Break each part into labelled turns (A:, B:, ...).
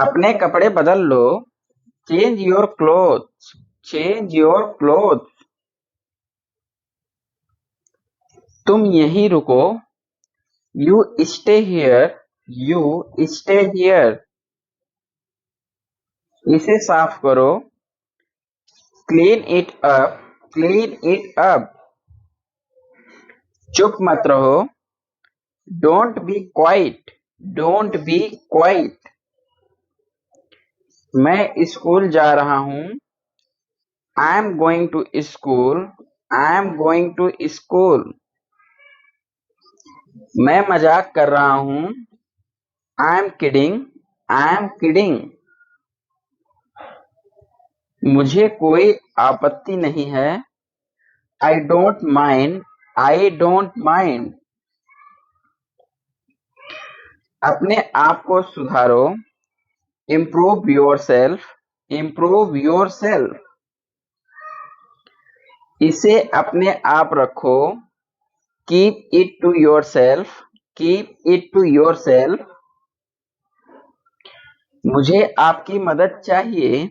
A: अपने कपड़े बदल लो। Change your clothes. Change your clothes. तुम यहीं रुको। You stay here. You stay here. इसे साफ करो। Clean it up. Clean it up. चुप मत रहो। Don't be quiet. Don't be quiet. मैं स्कूल जा रहा हूँ। I am going to school. I am going to school. मैं मजाक कर रहा हूँ। I am kidding. I am kidding. मुझे कोई आपत्ति नहीं है। I don't mind. I don't mind. अपने आप को सुधारो। Improve yourself. Improve yourself. इसे अपने आप रखो। Keep it to yourself. Keep it to yourself. मुझे आपकी मदद चाहिए।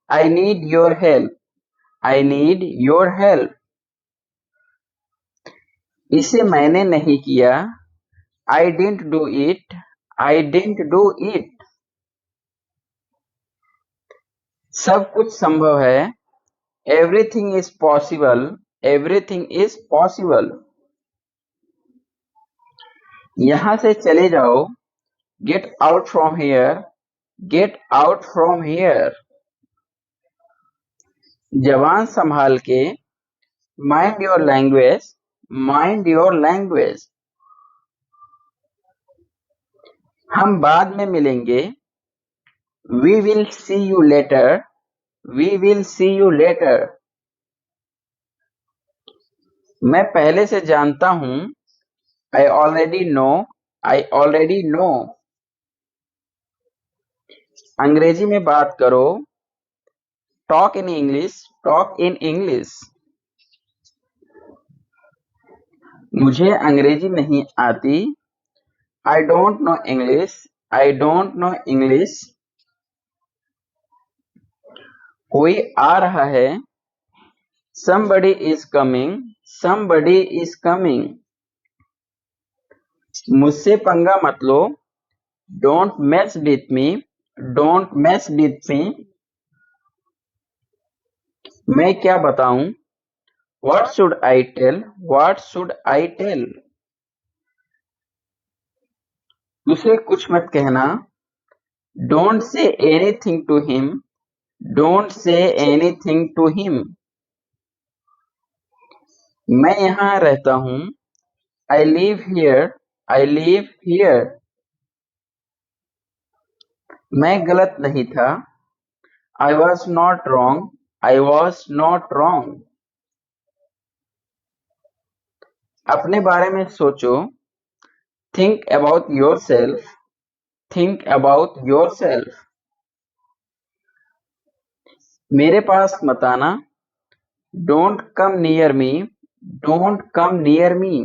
A: I need your help. I need your help. इसे मैंने नहीं किया। I didn't do it. I didn't do it. सब कुछ संभव है। Everything is possible. Everything is possible. यहां से चले जाओ। Get out from here. Get out from here. जबान संभाल के। Mind your language. Mind your language. हम बाद में मिलेंगे। We will see you later. We will see you later. मैं पहले से जानता हूं। I already know. I already know. अंग्रेजी में बात करो। Talk in English. Talk in English. मुझे अंग्रेजी नहीं आती। I don't know English. I don't know English. कोई आ रहा है। somebody is coming। somebody is coming। मुझसे पंगा मत लो। Don't mess with me. Don't mess with me. मैं क्या बताऊं। What should I tell. What should I tell. उसे कुछ मत कहना। Don't say anything to him. Don't say anything to him. मैं यहाँ रहता हूँ। I live here. I live here. मैं गलत नहीं था। I was not wrong. I was not wrong. अपने बारे में सोचो। Think about your self. Think about your self. मेरे पास मत आना। Don't come near me. Don't come near me.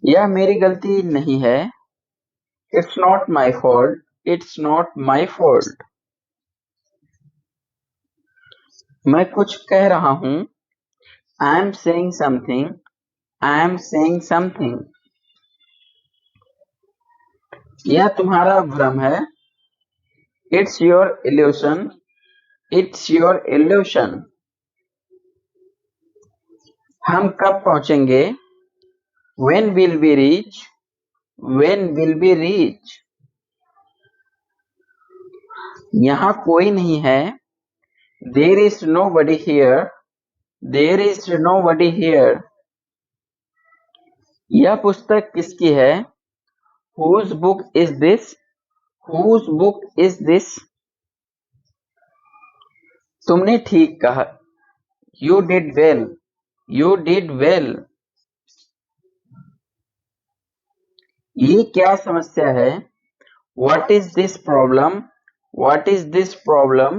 A: यह मेरी गलती नहीं है। It's not my fault. It's not my fault. मैं कुछ कह रहा हूं। I am saying something. I am saying something. यह तुम्हारा भ्रम है। It's your evolution. It's your evolution. हम कब पहुंचेंगे। When will we reach? When will we reach? यहाँ कोई नहीं है। There is nobody here. There is nobody here. यह पुस्तक किसकी है। Whose book is this? Whose book is this? तुमने ठीक कहा। You did well. You did well. ये क्या समस्या है। What is this problem? What is this problem?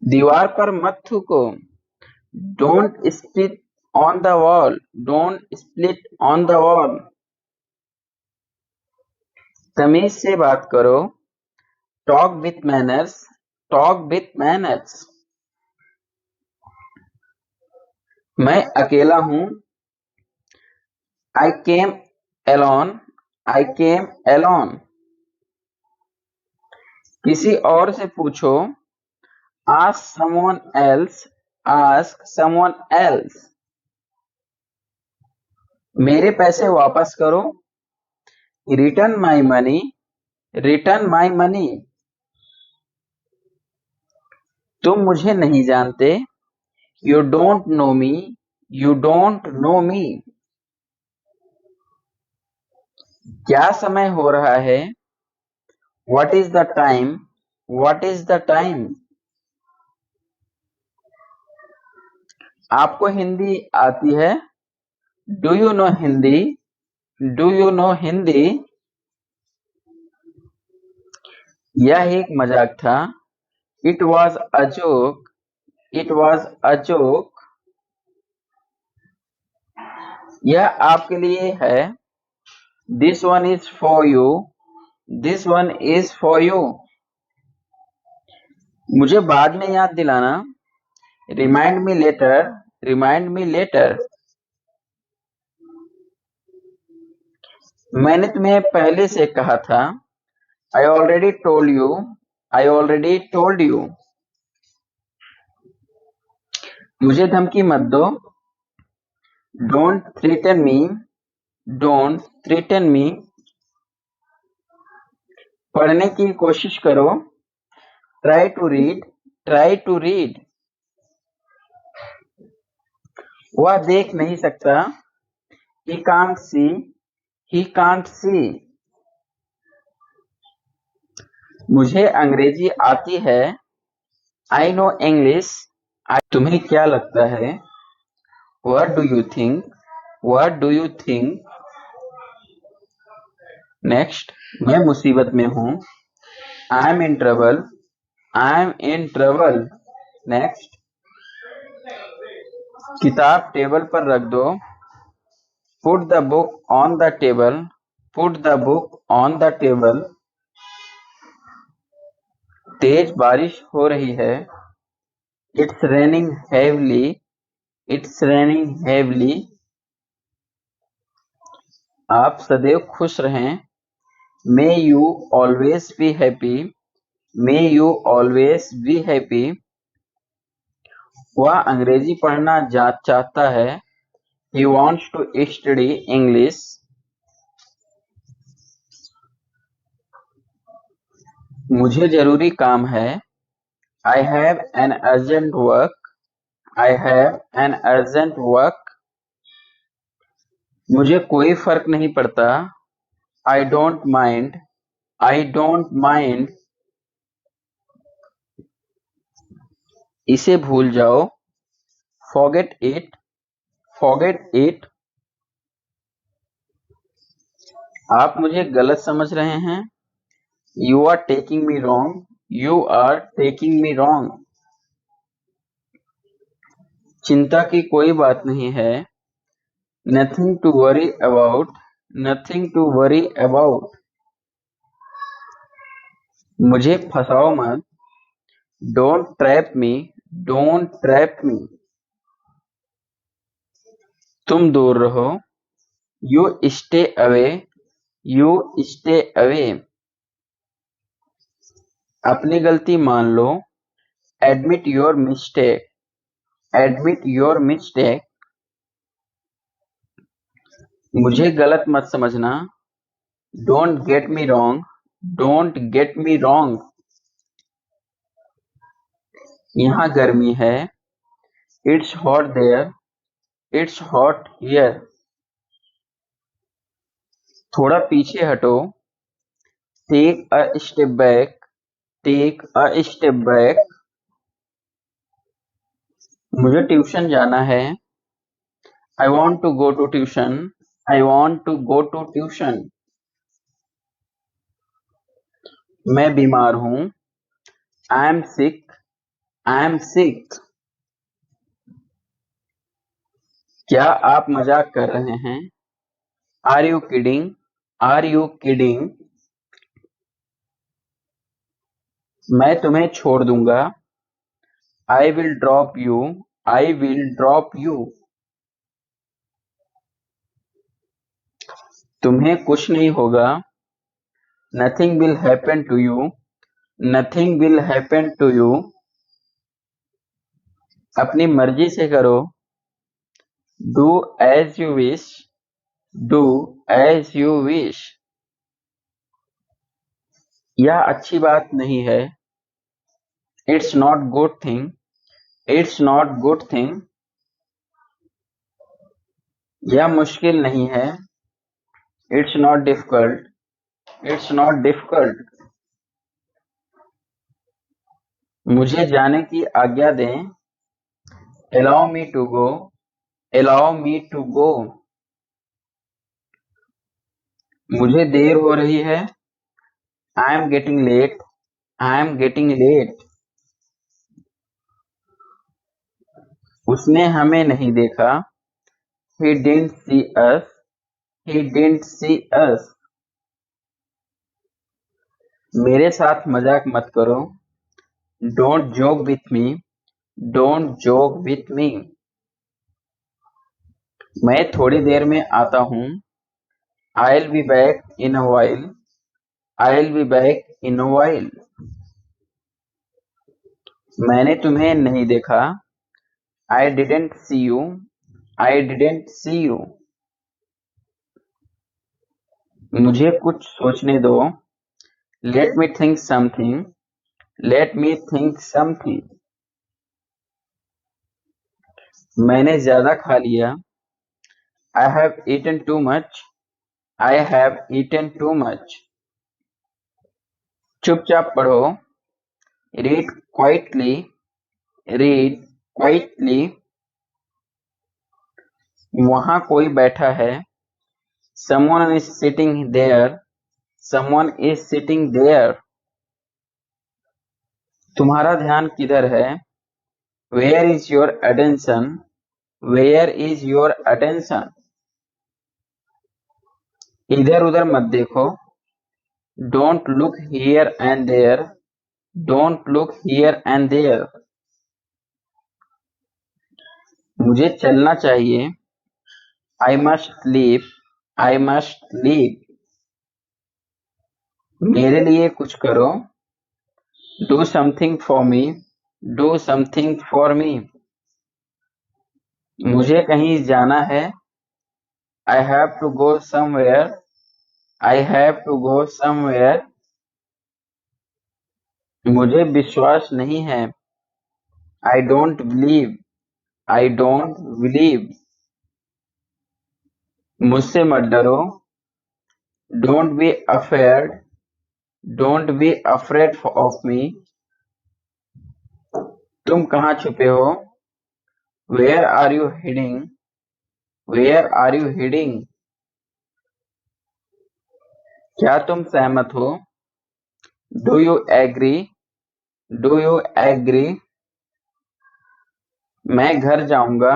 A: दीवार पर मत थूको। Don't spit on the wall. Don't split on the wall. तमीज से बात करो। Talk with manners, talk with manners. मैं अकेला हूं। I came alone, I came alone. किसी और से पूछो। Ask someone else, ask someone else. मेरे पैसे वापस करो। Return my money, return my money. तुम मुझे नहीं जानते। You don't know me, you don't know me. क्या समय हो रहा है? What is the time? What is the time? आपको हिंदी आती है? Do you know Hindi? Do you know Hindi? यह एक मजाक था। It was a joke. It was a joke. यह आपके लिए है। This one is for you. This one is for you. मुझे बाद में याद दिलाना। Remind me later. Remind me later. मैंने तुम्हें पहले से कहा था। I already told you. I already told you. मुझे धमकी मत दो। Don't threaten me. Don't threaten me. पढ़ने की कोशिश करो। Try to read. Try to read. वह देख नहीं सकता। He can't see. He can't see. मुझे अंग्रेजी आती है। I know English. तुम्हें क्या लगता है? What do you think? What do you think? Next, मैं मुसीबत में हूँ। I am in trouble. I am in trouble. Next, किताब टेबल पर रख दो। Put the book on the table. Put the book on the table. तेज बारिश हो रही है। It's raining heavily. It's raining heavily. आप सदैव खुश रहें। May you always be happy. May you always be happy. वह अंग्रेजी पढ़ना चाहता है। He wants to study English. मुझे जरूरी काम है। I have an urgent work. I have an urgent work. मुझे कोई फर्क नहीं पड़ता। I don't mind. I don't mind. इसे भूल जाओ। Forget it. Forget it. आप मुझे गलत समझ रहे हैं। You are taking me wrong. You are taking me wrong. चिंता की कोई बात नहीं है। Nothing to worry about. Nothing to worry about. मुझे फंसाओ मत। Don't trap me. Don't trap me. तुम दूर रहो। You stay away. You stay away. अपनी गलती मान लो। Admit your mistake. Admit your mistake. मुझे गलत मत समझना। Don't get me wrong. Don't get me wrong. यहाँ गर्मी है। It's hot there. It's hot here. थोड़ा पीछे हटो। Take a step back. Take a step back. मुझे ट्यूशन जाना है। I want to go to tuition. I want to go to tuition. मैं बीमार हूँ। I am sick. I am sick. क्या आप मजाक कर रहे हैं? Are you kidding? Are you kidding? मैं तुम्हें छोड़ दूंगा। I will drop you. I will drop you. तुम्हें कुछ नहीं होगा। Nothing will happen to you. Nothing will happen to you. अपनी मर्जी से करो। Do as you wish. Do as you wish. यह अच्छी बात नहीं है। It's not good thing. It's not good thing. यह मुश्किल नहीं है। It's not difficult. It's not difficult. मुझे जाने की आज्ञा दें। Allow me to go. Allow me to go. मुझे देर हो रही है। I am getting late. I am getting late. उसने हमें नहीं देखा। He didn't see us. He didn't see us. मेरे साथ मजाक मत करो। Don't joke with me. Don't joke with me. मैं थोड़ी देर में आता हूँ। I'll be back in a while. I'll be back in a while. मैंने तुम्हें नहीं देखा। I didn't see you. I didn't see you. मुझे कुछ सोचने दो। Let me think something. Let me think something. मैंने ज्यादा खा लिया। I have eaten too much. I have eaten too much. चुपचाप पढ़ो। Read quietly. Read quietly. वहाँ कोई बैठा है। Someone is sitting there. Someone is sitting there. तुम्हारा ध्यान किधर है? Where is your attention? Where is your attention? इधर उधर मत देखो। Don't look here and there. Don't look here and there. मुझे चलना चाहिए। I must leave. I must leave. मेरे लिए कुछ करो। Do something for me. Do something for me. मुझे कहीं जाना है। I have to go somewhere. I have to go somewhere. मुझे विश्वास नहीं है। I don't believe. I don't believe. मुझसे मत डरो। Don't be afraid. Don't be afraid of me. तुम कहाँ छुपे हो? Where are you hiding? Where are you hiding? क्या तुम सहमत हो? Do you agree? Do you agree? मैं घर जाऊंगा।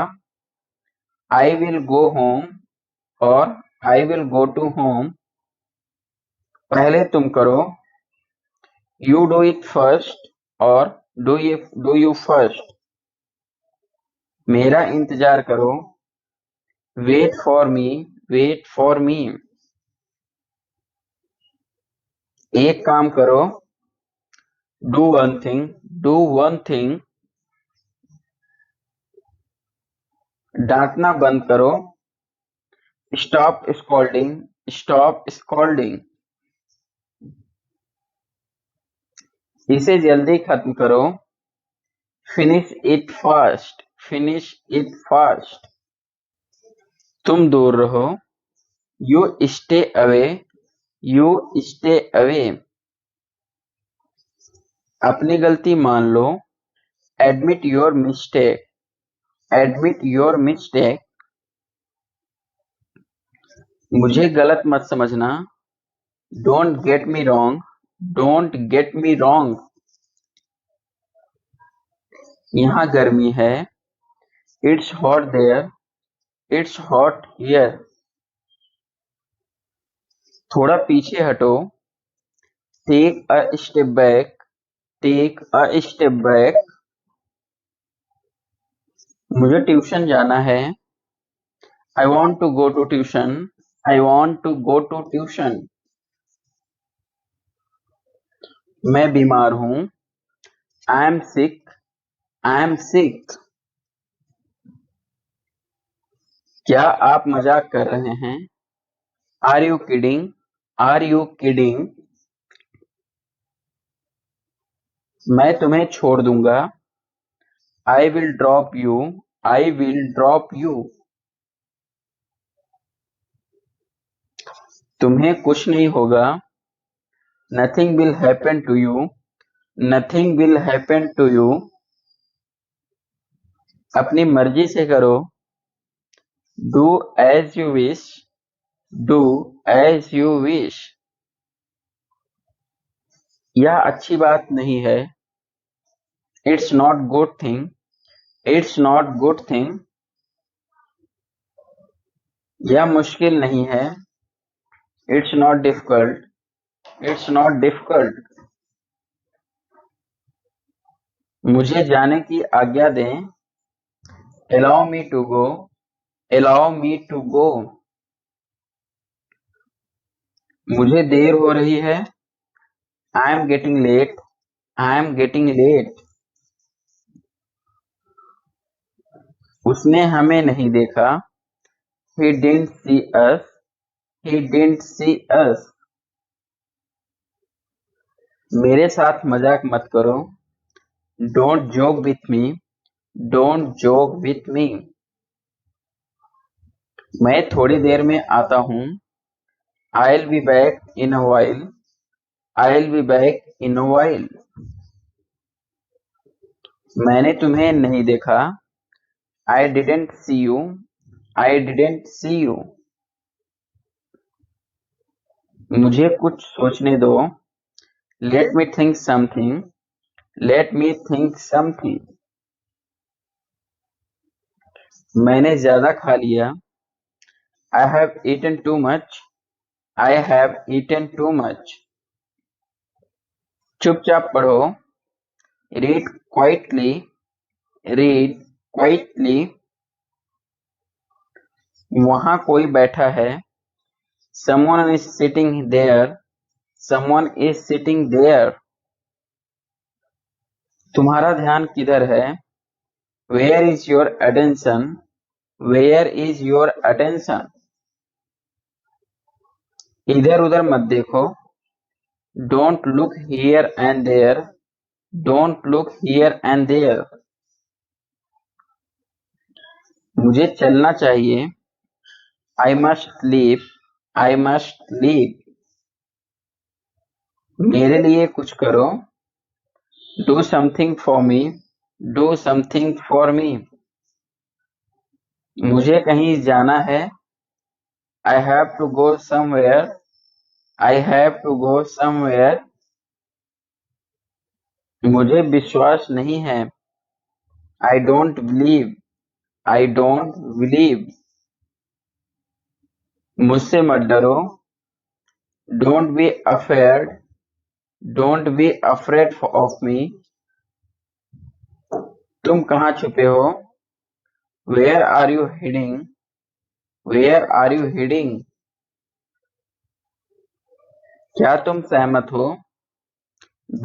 A: I will go home और I will go to home. पहले तुम करो। You do it first और do you first. मेरा इंतजार करो। Wait for me. Wait for me. एक काम करो। Do one thing. Do one thing. डांटना बंद करो। Stop scolding. Stop scolding. इसे जल्दी खत्म करो। Finish it fast. Finish it fast. तुम दूर रहो। You stay away. You stay away. अपनी गलती मान लो। Admit your mistake. Admit your mistake. मुझे गलत मत समझना। Don't get me wrong. Don't get me wrong. यहाँ गर्मी है। It's hot there. It's hot here. थोड़ा पीछे हटो। Take a step back. Take a step back. मुझे ट्यूशन जाना है। I want to go to tuition. I want to go to tuition. मैं बीमार हूँ। I am sick. I am sick. क्या आप मजाक कर रहे हैं? Are you kidding? Are you kidding? मैं तुम्हें छोड़ दूंगा। I will drop you. I will drop you. तुम्हें कुछ नहीं होगा। Nothing will happen to you. Nothing will happen to you. अपनी मर्जी से करो। Do as you wish. Do as you wish. यह अच्छी बात नहीं है। It's not good thing. It's not good thing. यह मुश्किल नहीं है। It's not difficult. It's not difficult. मुझे जाने की आज्ञा दें। Allow me to go. Allow me to go. मुझे देर हो रही है। I am getting late. I am getting late. उसने हमें नहीं देखा। He didn't see us. He didn't see us. मेरे साथ मजाक मत करो। Don't joke with me. Don't joke with me. मैं थोड़ी देर में आता हूँ। I'll be back in a while. I'll be back in a while. मैंने तुम्हें नहीं देखा। I didn't see you. I didn't see you. मुझे कुछ सोचने दो। Let me think something. Let me think something. मैंने ज्यादा खा लिया। I have eaten too much. I have eaten too much. चुपचाप पढ़ो। Read quietly. Read quietly. वहाँ कोई बैठा है। Someone is sitting there. Someone is sitting there. तुम्हारा ध्यान किधर है? Where is your attention? Where is your attention? इधर उधर मत देखो। Don't look here and there. Don't look here and there. मुझे चलना चाहिए। I must leave. I must leave. मेरे लिए कुछ करो। Do something for me. Do something for me. मुझे कहीं जाना है। I have to go somewhere. I have to go somewhere. मुझे विश्वास नहीं है। I don't believe. I don't believe. मुझसे मत डरो। Don't be afraid. Don't be afraid of me. तुम कहाँ छुपे हो? Where are you hiding? Where are you hiding? क्या तुम सहमत हो?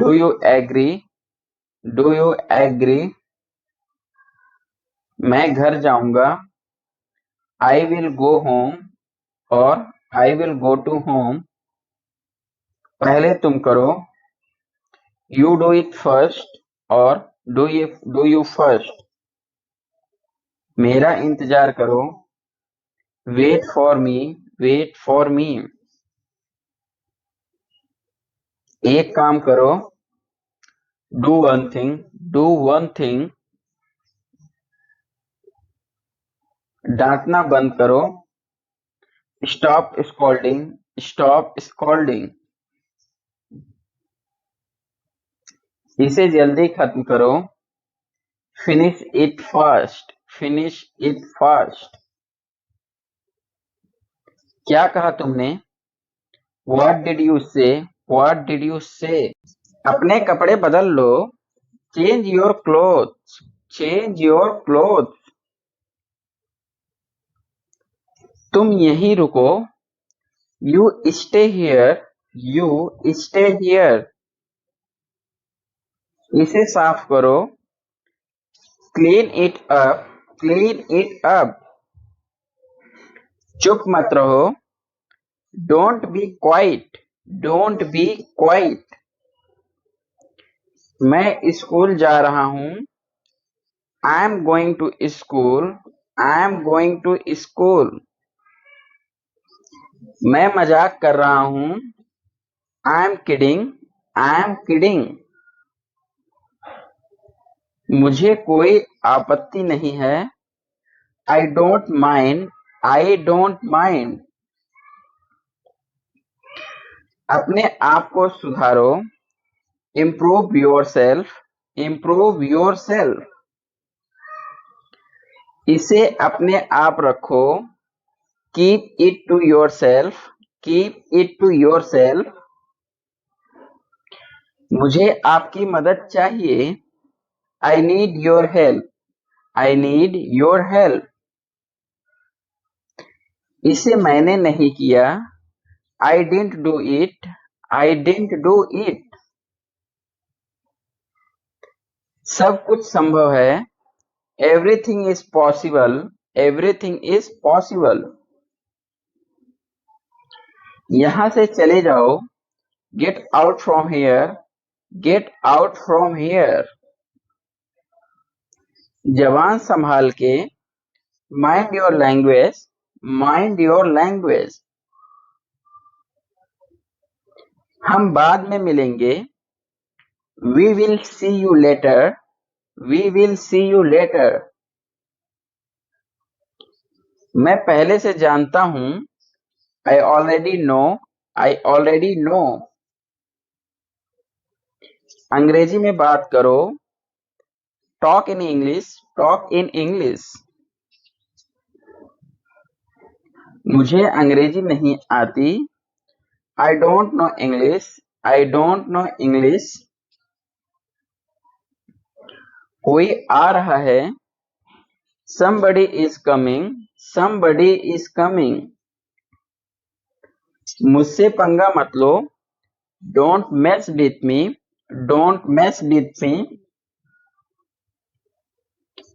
A: Do you agree? Do you agree? मैं घर जाऊंगा। I will go home और I will go to home. पहले तुम करो। You do it first और do you first. मेरा इंतजार करो। Wait for me. Wait for me. एक काम करो। Do one thing. Do one thing. डांटना बंद करो। Stop scolding. Stop scolding. इसे जल्दी खत्म करो। Finish it fast. Finish it fast. क्या कहा तुमने? What did you say? What did you say? अपने कपड़े बदल लो। Change your clothes. Change your clothes. तुम यहीं रुको। You stay here. You stay here. इसे साफ करो। Clean it up. Clean it up. चुप मत रहो। Don't be quiet. Don't be quiet. मैं स्कूल जा रहा हूँ। I am going to school. I am going to school. मैं मजाक कर रहा हूँ। I am kidding. I am kidding. मुझे कोई आपत्ति नहीं है। I don't mind. I don't mind. अपने आप को सुधारो। Improve yourself. Improve yourself. इसे अपने आप रखो। Keep it to yourself. Keep it to yourself. मुझे आपकी मदद चाहिए। I need your help. I need your help. इसे मैंने नहीं किया। I didn't do it. I didn't do it. सब कुछ संभव है। Everything is possible. Everything is possible. यहां से चले जाओ। Get out from here. Get out from here. जबान संभाल के। Mind your language. Mind your language. हम बाद में मिलेंगे। We will see you later. We will see you later. मैं पहले से जानता हूं। I already know. I already know. अंग्रेजी में बात करो। Talk in English. Talk in English. मुझे अंग्रेजी नहीं आती। I don't know English. I don't know English. कोई आ रहा है। somebody is coming। somebody is coming। मुझसे पंगा मत लो। Don't mess with me. Don't mess with me.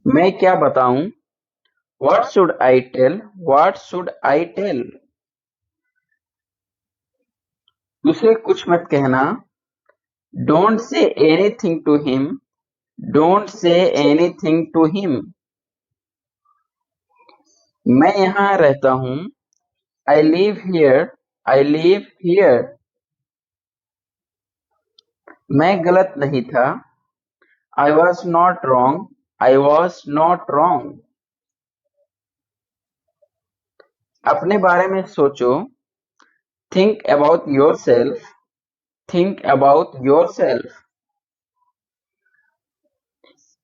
A: मैं क्या बताऊं। What should I tell. What should I tell. उसे कुछ मत कहना। Don't say anything to him. Don't say anything to him. मैं यहाँ रहता हूँ। I live here. I live here. मैं गलत नहीं था। I was not wrong. I was not wrong. अपने बारे में सोचो। Think about your self. Think about your self.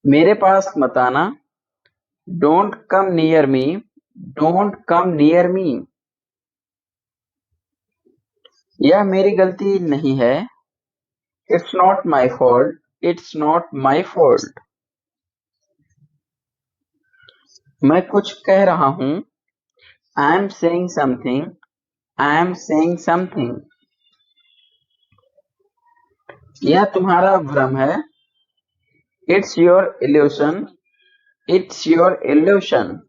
A: मेरे पास मत आना। Don't come near me. Don't come near me. यह मेरी गलती नहीं है। It's not my fault. It's not my fault. मैं कुछ कह रहा हूं। I am saying something. I am saying something. यह तुम्हारा भ्रम है। It's your evolution. It's your evolution.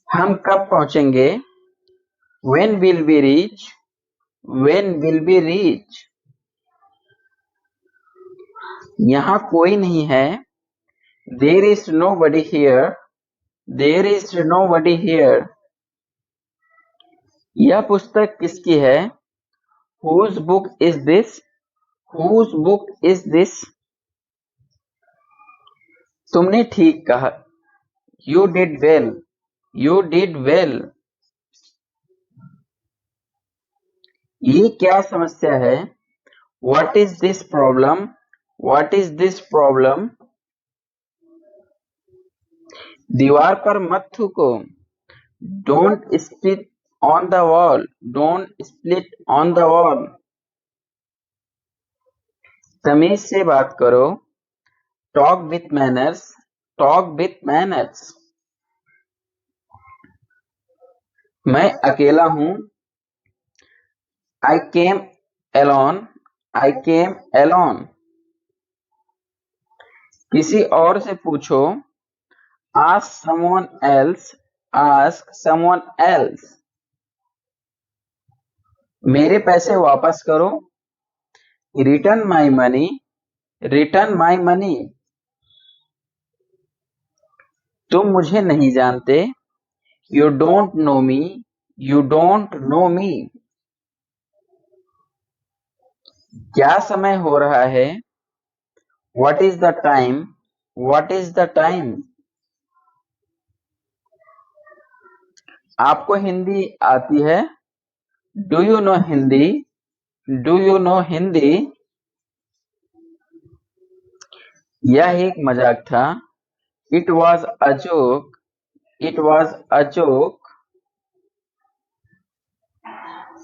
A: हम कब पहुंचेंगे। When will we reach? When will we reach? यहाँ कोई नहीं है। There is nobody here. There is nobody here. यह पुस्तक किसकी है। Whose book is this? Whose book is this? तुमने ठीक कहा। You did well. You did well. ये क्या समस्या है। What is this problem? What is this problem? दीवार पर मत थूको। Don't spit on the wall. Don't split on the wall. तमीज से बात करो। Talk with manners, talk with manners. मैं अकेला हूं। I came alone, I came alone. किसी और से पूछो। Ask someone else, ask someone else. मेरे पैसे वापस करो। Return my money, return my money. तुम मुझे नहीं जानते। You don't know me, you don't know me. क्या समय हो रहा है? What is the time, what is the time. आपको हिंदी आती है? Do you know Hindi, do you know Hindi. यह एक मजाक था। It was a joke, it was a joke.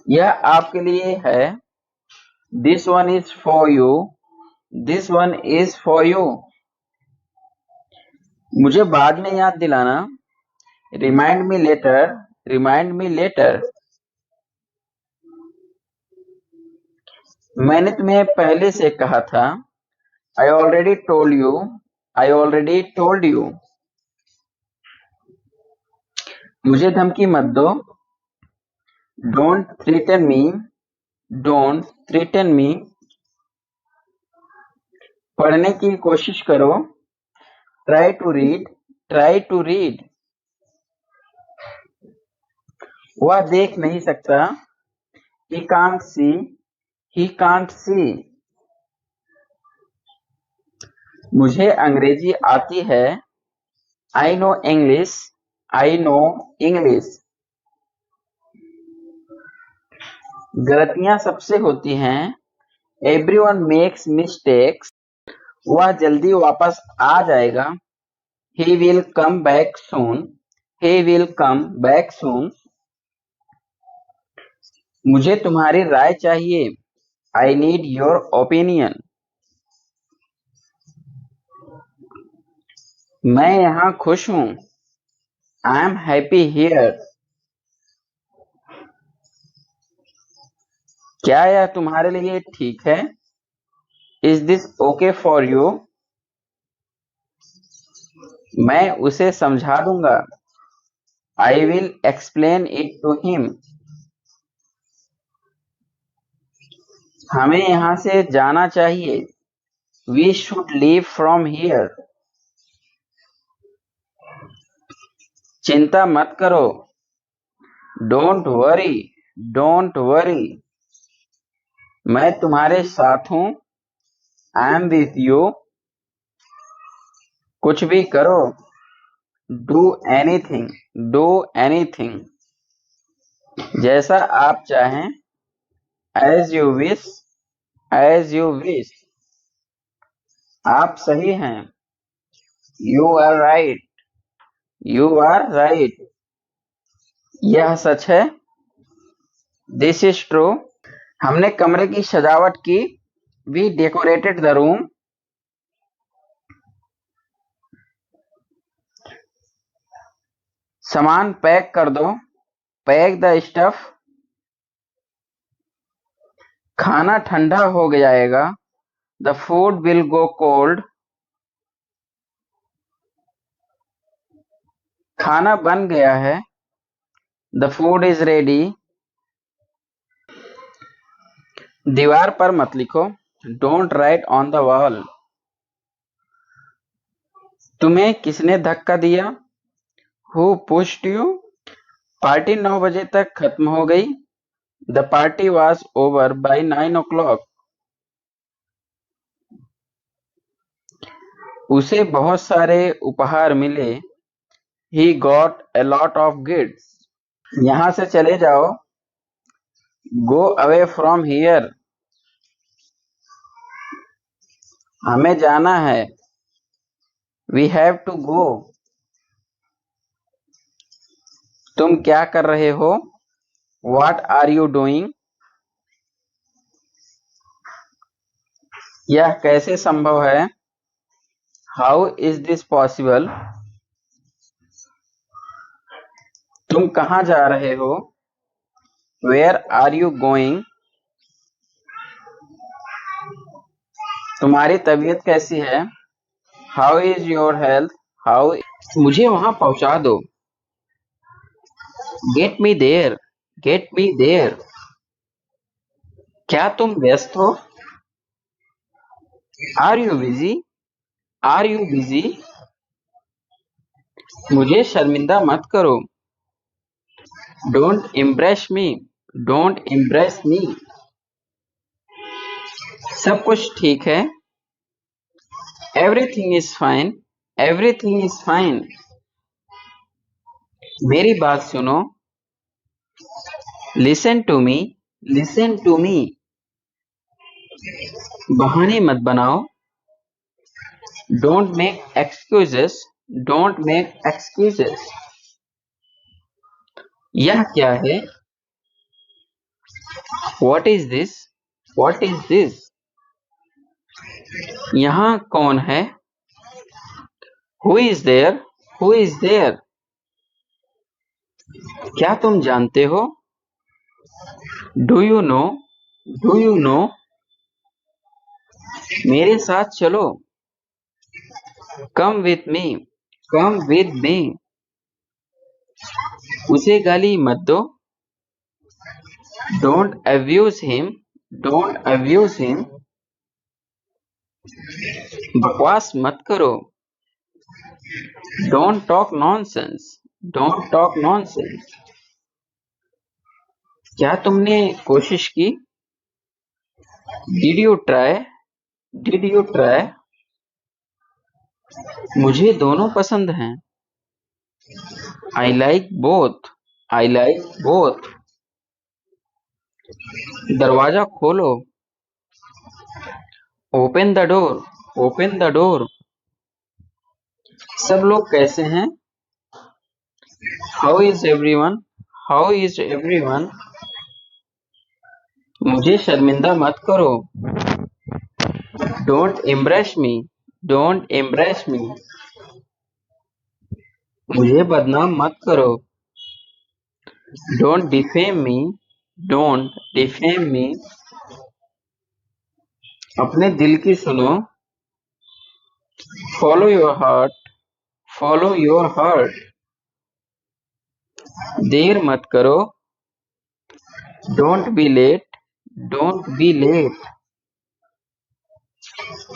A: यह आपके लिए है। This one is for you, this one is for you. मुझे बाद में याद दिलाना। Remind me later, remind me later. मैंने तुम्हें पहले से कहा था। I already told you, I already told you. मुझे धमकी मत दो। Don't threaten me, don't threaten me. पढ़ने की कोशिश करो। Try to read, try to read. वह देख नहीं सकता। He can't see, he can't see. मुझे अंग्रेजी आती है। I know English, I know English. गलतियां सबसे होती हैं। Everyone makes mistakes. वह जल्दी वापस आ जाएगा। He will come back soon, he will come back soon. मुझे तुम्हारी राय चाहिए। I need your opinion. मैं यहाँ खुश हूँ। I am happy here. क्या यह तुम्हारे लिए ठीक है? Is this okay for you? मैं उसे समझा दूंगा। I will explain it to him. हमें यहाँ से जाना चाहिए। We should leave from here. चिंता मत करो। Don't worry, don't worry. मैं तुम्हारे साथ हूँ। I am with you. कुछ भी करो। Do anything, do anything. जैसा आप चाहें। As you wish, as you wish. आप सही हैं। You are right, you are right. यह सच है। This is true. हमने कमरे की सजावट की। We decorated the room. सामान पैक कर दो। Pack the stuff. खाना ठंडा हो जाएगा। The food will go cold. खाना बन गया है। The food is ready. दीवार पर मत लिखो। Don't write on the wall. तुम्हें किसने धक्का दिया? Who pushed you? पार्टी 9 बजे तक खत्म हो गई। The party was over by 9 o'clock। उसे बहुत सारे उपहार मिले। He got a lot of gifts। यहाँ से चले जाओ। Go away from here. हमें जाना है। We have to go. तुम क्या कर रहे हो? What are you doing? यह कैसे संभव है? How is this possible? तुम कहाँ जा रहे हो? Where are you going? तुम्हारी तबीयत कैसी है? How is your health? How मुझे वहां पहुंचा दो। Get me there. Get me there. क्या तुम व्यस्त हो? Are you busy? Are you busy? मुझे शर्मिंदा मत करो। Don't impress me. Don't impress me. सब कुछ ठीक है। Everything is fine. Everything is fine. मेरी बात सुनो। Listen to me. Listen to me. बहाने मत बनाओ। Don't make excuses. Don't make excuses. यह क्या है? What is this? What is this? यहाँ कौन है? Who is there? Who is there? क्या तुम जानते हो? Do you know? Do you know? मेरे साथ चलो। Come with me. Come with me. उसे गाली मत दो। Don't abuse him. Don't abuse him. बकवास मत करो। Don't talk nonsense. Don't talk nonsense. क्या तुमने कोशिश की? Did you try? Did you try? मुझे दोनों पसंद हैं। I like both. I like both. दरवाजा खोलो। Open the door. Open the door. सब लोग कैसे हैं? How is everyone? How is everyone? मुझे शर्मिंदा मत करो। Don't embrace me. Don't embrace me. मुझे बदनाम मत करो। Don't defame me. Don't defame me. अपने दिल की सुनो। Follow your heart. Follow your heart. देर मत करो। Don't be late. Don't be late.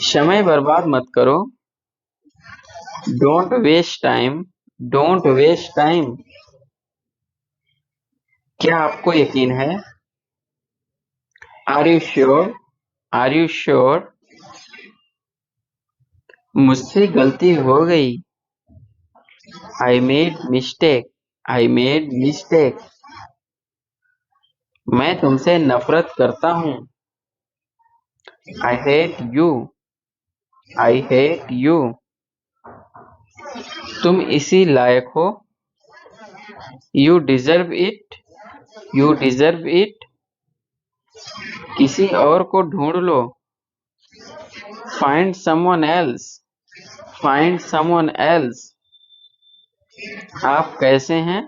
A: समय बर्बाद मत करो। Don't waste time. Don't waste time. क्या आपको यकीन है? Are you sure? Are you sure? मुझसे गलती हो गई। I made mistake. I made mistake. मैं तुमसे नफरत करता हूँ। I hate you. I hate you. तुम इसी लायक हो। You deserve it. You deserve it. किसी और को ढूंढ लो। Find someone else. Find someone else. आप कैसे हैं?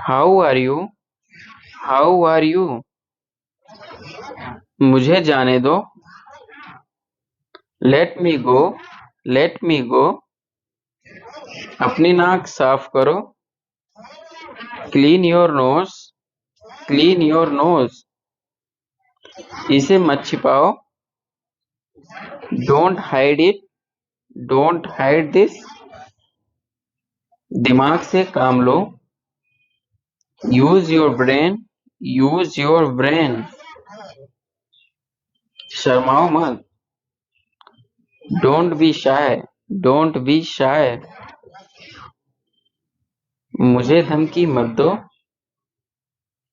A: How are you? How are you? मुझे जाने दो। Let me go. Let me go. अपनी नाक साफ करो। Clean your nose. Clean your nose. इसे मत छिपाओ। Don't hide it. Don't hide this. दिमाग से काम लो। Use your brain. Use your brain. शर्माओ मत। Don't be shy. Don't be shy. मुझे धमकी मत दो।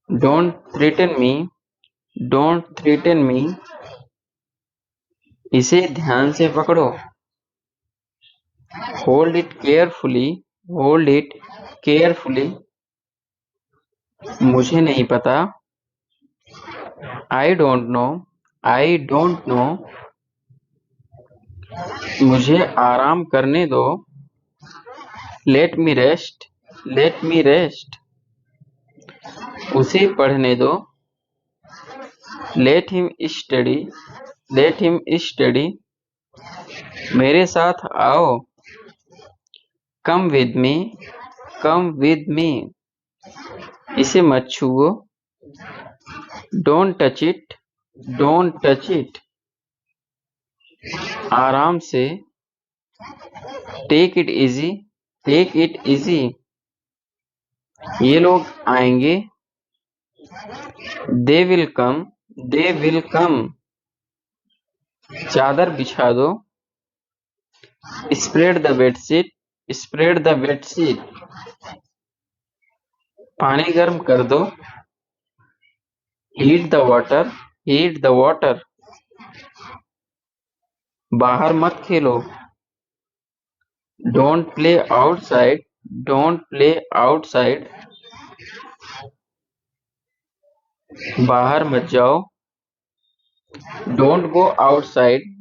A: Don't threaten me. Don't threaten me. इसे ध्यान से पकड़ो। Hold it carefully. Hold it carefully. मुझे नहीं पता। आई don't no. I don't no, मुझे आराम करने दो। लेट मी रेस्ट, लेट मी रेस्ट, उसे पढ़ने दो। Let him study, let him study, मेरे साथ आओ। Come with me, come with me, इसे मत छुओ। Don't touch it, don't touch it, आराम से। Take it easy, take it easy, ये लोग आएंगे। They will come, they will come, चादर बिछा दो। Spread the bedsheet, spread the bedsheet, पानी गर्म कर दो। Heat the water, heat the water, बाहर मत खेलो। Don't play outside, don't play outside, बाहर मत जाओ। Don't go outside,